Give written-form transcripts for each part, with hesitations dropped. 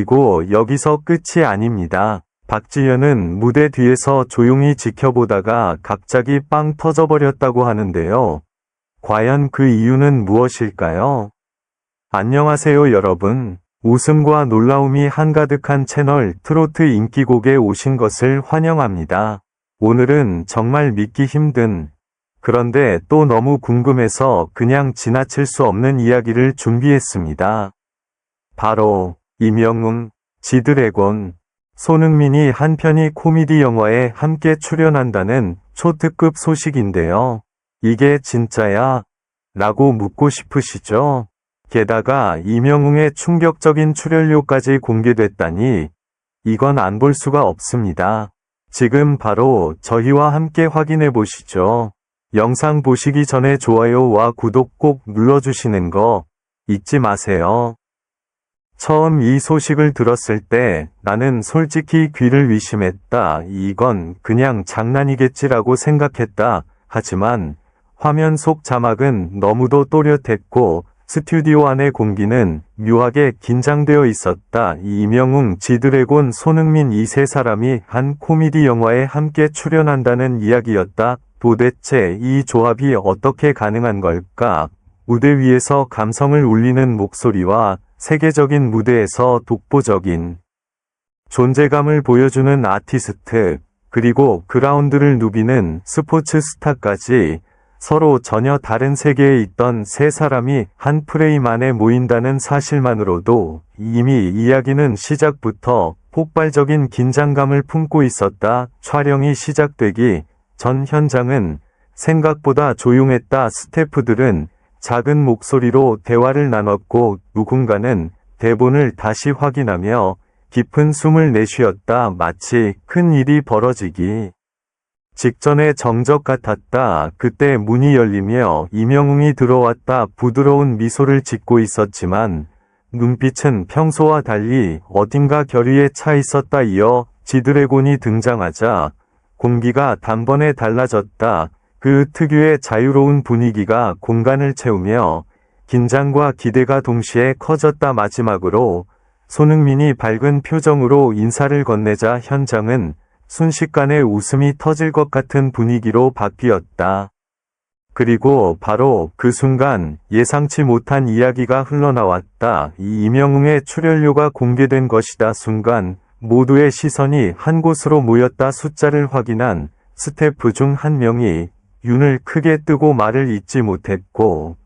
그리고 여기서 끝이 아닙니다. 박지현은 무대 뒤에서 조용히 지켜보다가 갑자기 빵 터져버렸다고 하는데요. 과연 그 이유는 무엇일까요? 안녕하세요 여러분. 웃음과 놀라움이 한가득한 채널 트로트 인기곡에 오신 것을 환영합니다. 오늘은 정말 믿기 힘든, 그런데 또 너무 궁금해서 그냥 지나칠 수 없는 이야기를 준비했습니다. 바로 임영웅, 지드래곤, 손흥민이 한 편의 코미디 영화에 함께 출연한다는 초특급 소식인데요. 이게 진짜야? 라고 묻고 싶으시죠? 게다가 임영웅의 충격적인 출연료까지 공개됐다니 이건 안 볼 수가 없습니다. 지금 바로 저희와 함께 확인해 보시죠. 영상 보시기 전에 좋아요와 구독 꼭 눌러주시는 거 잊지 마세요. 처음 이 소식을 들었을 때 나는 솔직히 귀를 의심했다. 이건 그냥 장난이겠지라고 생각했다. 하지만 화면 속 자막은 너무도 또렷했고 스튜디오 안의 공기는 묘하게 긴장되어 있었다. 임영웅, 지드래곤, 손흥민 이 세 사람이 한 코미디 영화에 함께 출연한다는 이야기였다. 도대체 이 조합이 어떻게 가능한 걸까? 무대 위에서 감성을 울리는 목소리와 세계적인 무대에서 독보적인 존재감을 보여주는 아티스트, 그리고 그라운드를 누비는 스포츠 스타까지 서로 전혀 다른 세계에 있던 세 사람이 한 프레임 안에 모인다는 사실만으로도 이미 이야기는 시작부터 폭발적인 긴장감을 품고 있었다. 촬영이 시작되기 전 현장은 생각보다 조용했다. 스태프들은 작은 목소리로 대화를 나눴고 누군가는 대본을 다시 확인하며 깊은 숨을 내쉬었다. 마치 큰 일이 벌어지기 직전의 정적 같았다. 그때 문이 열리며 임영웅이 들어왔다. 부드러운 미소를 짓고 있었지만 눈빛은 평소와 달리 어딘가 결의에 차 있었다. 이어 지드래곤이 등장하자 공기가 단번에 달라졌다. 그 특유의 자유로운 분위기가 공간을 채우며 긴장과 기대가 동시에 커졌다. 마지막으로 손흥민이 밝은 표정으로 인사를 건네자 현장은 순식간에 웃음이 터질 것 같은 분위기로 바뀌었다. 그리고 바로 그 순간 예상치 못한 이야기가 흘러나왔다. 이 임영웅의 출연료가 공개된 것이다. 순간 모두의 시선이 한 곳으로 모였다. 숫자를 확인한 스태프 중 한 명이 눈을 크게 뜨고 말을 잇지 못했고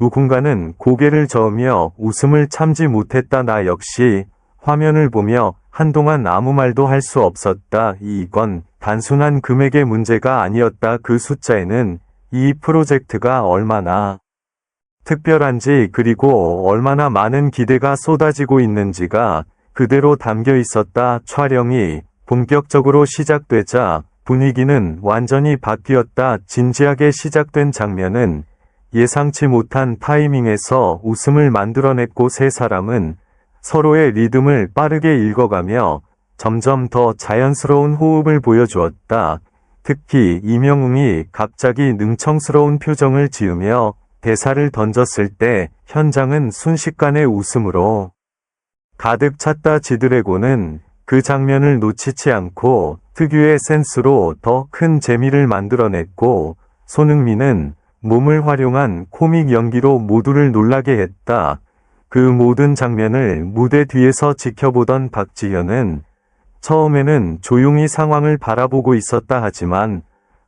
누군가는 고개를 저으며 웃음을 참지 못했다. 나 역시 화면을 보며 한동안 아무 말도 할 수 없었다. 이건 단순한 금액의 문제가 아니었다. 그 숫자에는 이 프로젝트가 얼마나 특별한지 그리고 얼마나 많은 기대가 쏟아지고 있는지가 그대로 담겨 있었다. 촬영이 본격적으로 시작되자 분위기는 완전히 바뀌었다. 진지하게 시작된 장면은 예상치 못한 타이밍에서 웃음을 만들어냈고 세 사람은 서로의 리듬을 빠르게 읽어가며 점점 더 자연스러운 호흡을 보여주었다. 특히 임영웅이 갑자기 능청스러운 표정을 지으며 대사를 던졌을 때 현장은 순식간에 웃음으로 가득 찼다. 지드래곤은 그 장면을 놓치지 않고 특유의 센스로 더 큰 재미를 만들어냈고 손흥민은 몸을 활용한 코믹 연기로 모두를 놀라게 했다. 그 모든 장면을 무대 뒤에서 지켜보던 박지현은 처음에는 조용히 상황을 바라보고 있었다. 하지만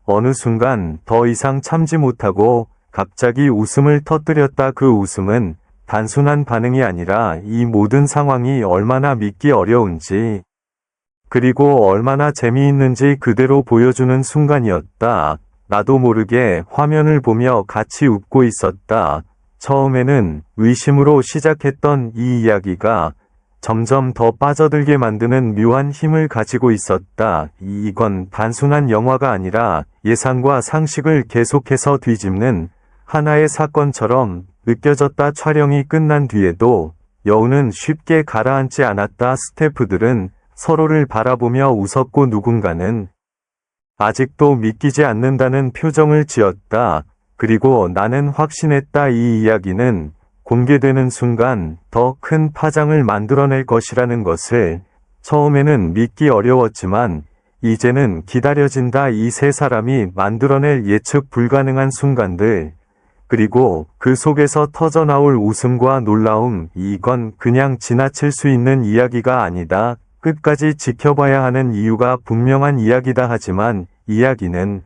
어느 순간 더 이상 참지 못하고 갑자기 웃음을 터뜨렸다. 그 웃음은 단순한 반응이 아니라 이 모든 상황이 얼마나 믿기 어려운지 그리고 얼마나 재미있는지 그대로 보여주는 순간이었다. 나도 모르게 화면을 보며 같이 웃고 있었다. 처음에는 의심으로 시작했던 이 이야기가 점점 더 빠져들게 만드는 묘한 힘을 가지고 있었다. 이건 단순한 영화가 아니라 예상과 상식을 계속해서 뒤집는 하나의 사건처럼 느껴졌다. 촬영이 끝난 뒤에도 여운은 쉽게 가라앉지 않았다. 스태프들은 서로를 바라보며 웃었고 누군가는 아직도 믿기지 않는다는 표정을 지었다. 그리고 나는 확신했다. 이 이야기는 공개되는 순간 더 큰 파장을 만들어낼 것이라는 것을 처음에는 믿기 어려웠지만 이제는 기다려진다. 이 세 사람이 만들어낼 예측 불가능한 순간들, 그리고 그 속에서 터져나올 웃음과 놀라움, 이건 그냥 지나칠 수 있는 이야기가 아니다. 끝까지 지켜봐야 하는 이유가 분명한 이야기다. 하지만 이야기는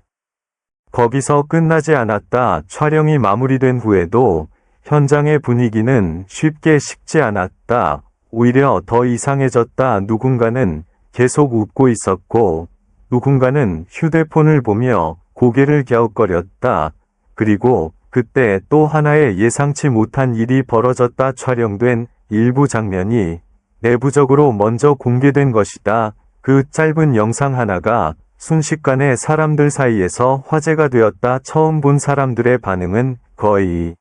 거기서 끝나지 않았다. 촬영이 마무리된 후에도 현장의 분위기는 쉽게 식지 않았다. 오히려 더 이상해졌다. 누군가는 계속 웃고 있었고, 누군가는 휴대폰을 보며 고개를 갸웃거렸다. 그리고 그때 또 하나의 예상치 못한 일이 벌어졌다. 촬영된 일부 장면이 내부적으로 먼저 공개된 것이다. 그 짧은 영상 하나가 순식간에 사람들 사이에서 화제가 되었다. 처음 본 사람들의 반응은 거의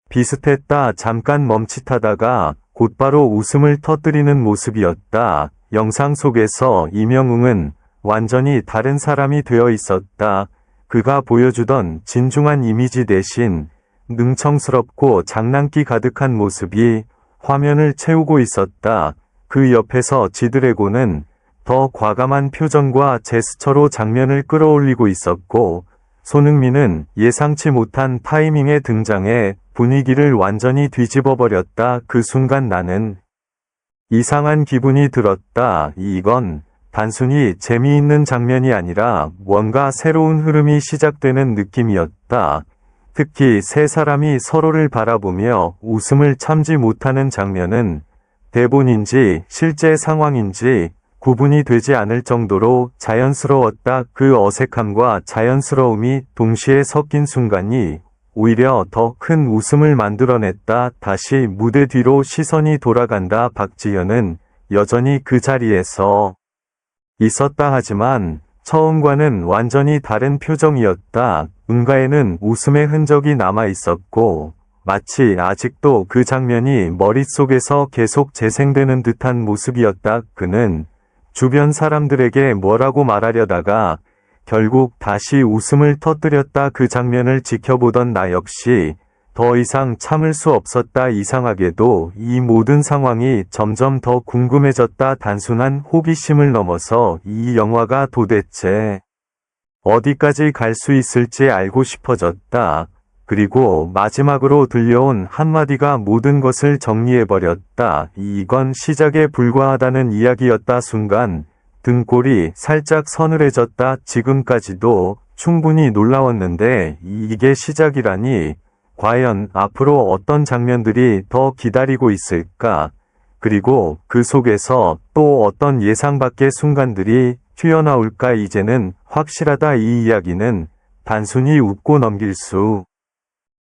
비슷했다. 잠깐 멈칫하다가 곧바로 웃음을 터뜨리는 모습이었다. 영상 속에서 이명웅은 완전히 다른 사람이 되어 있었다. 그가 보여주던 진중한 이미지 대신 능청스럽고 장난기 가득한 모습이 화면을 채우고 있었다. 그 옆에서 지드래곤은 더 과감한 표정과 제스처로 장면을 끌어올리고 있었고, 손흥민은 예상치 못한 타이밍에 등장해 분위기를 완전히 뒤집어버렸다. 그 순간 나는 이상한 기분이 들었다. 이건 단순히 재미있는 장면이 아니라 뭔가 새로운 흐름이 시작되는 느낌이었다. 특히 세 사람이 서로를 바라보며 웃음을 참지 못하는 장면은 대본인지 실제 상황인지 구분이 되지 않을 정도로 자연스러웠다. 그 어색함과 자연스러움이 동시에 섞인 순간이 오히려 더 큰 웃음을 만들어냈다. 다시 무대 뒤로 시선이 돌아간다. 박지현은 여전히 그 자리에서 있었다. 하지만 처음과는 완전히 다른 표정이었다. 눈가에는 웃음의 흔적이 남아 있었고, 마치 아직도 그 장면이 머릿속에서 계속 재생되는 듯한 모습이었다. 그는 주변 사람들에게 뭐라고 말하려다가 결국 다시 웃음을 터뜨렸다. 그 장면을 지켜보던 나 역시 더 이상 참을 수 없었다. 이상하게도 이 모든 상황이 점점 더 궁금해졌다. 단순한 호기심을 넘어서 이 영화가 도대체 어디까지 갈 수 있을지 알고 싶어졌다. 그리고 마지막으로 들려온 한마디가 모든 것을 정리해버렸다. 이건 시작에 불과하다는 이야기였다. 순간 등골이 살짝 서늘해졌다. 지금까지도 충분히 놀라웠는데 이게 시작이라니. 과연 앞으로 어떤 장면들이 더 기다리고 있을까? 그리고 그 속에서 또 어떤 예상 밖의 순간들이 튀어나올까? 이제는 확실하다. 이 이야기는 단순히 웃고 넘길 수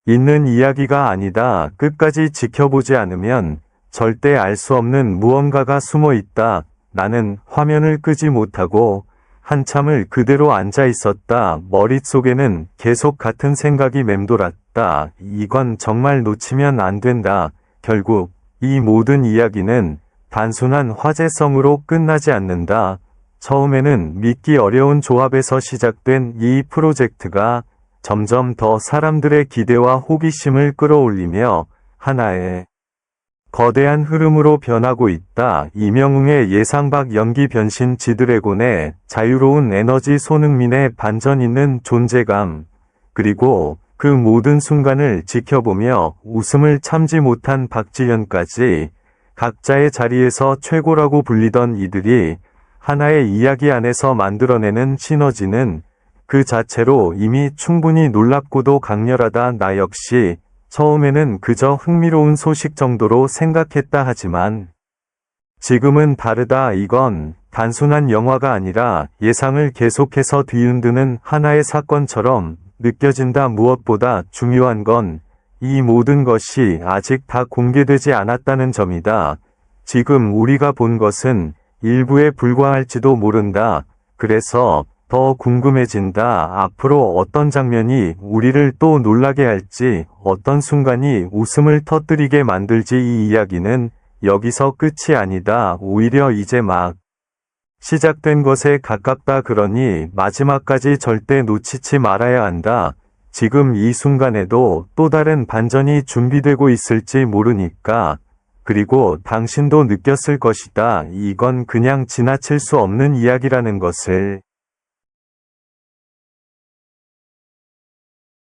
있는 이야기가 아니다. 끝까지 지켜보지 않으면 절대 알 수 없는 무언가가 숨어 있다. 나는 화면을 끄지 못하고 한참을 그대로 앉아 있었다. 머릿속에는 계속 같은 생각이 맴돌았다. 이건 정말 놓치면 안 된다. 결국 이 모든 이야기는 단순한 화제성으로 끝나지 않는다. 처음에는 믿기 어려운 조합에서 시작된 이 프로젝트가 점점 더 사람들의 기대와 호기심을 끌어올리며 하나의 거대한 흐름으로 변하고 있다. 이명웅의 예상 밖 연기 변신, 지드래곤의 자유로운 에너지, 손흥민의 반전 있는 존재감, 그리고 그 모든 순간을 지켜보며 웃음을 참지 못한 박지현까지 각자의 자리에서 최고라고 불리던 이들이 하나의 이야기 안에서 만들어내는 시너지는 그 자체로 이미 충분히 놀랍고도 강렬하다. 나 역시 처음에는 그저 흥미로운 소식 정도로 생각했다. 하지만 지금은 다르다. 이건 단순한 영화가 아니라 예상을 계속해서 뒤흔드는 하나의 사건처럼 느껴진다. 무엇보다 중요한 건 이 모든 것이 아직 다 공개되지 않았다는 점이다. 지금 우리가 본 것은 일부에 불과할지도 모른다. 그래서 더 궁금해진다. 앞으로 어떤 장면이 우리를 또 놀라게 할지, 어떤 순간이 웃음을 터뜨리게 만들지. 이 이야기는 여기서 끝이 아니다. 오히려 이제 막 시작된 것에 가깝다. 그러니 마지막까지 절대 놓치지 말아야 한다. 지금 이 순간에도 또 다른 반전이 준비되고 있을지 모르니까. 그리고 당신도 느꼈을 것이다. 이건 그냥 지나칠 수 없는 이야기라는 것을.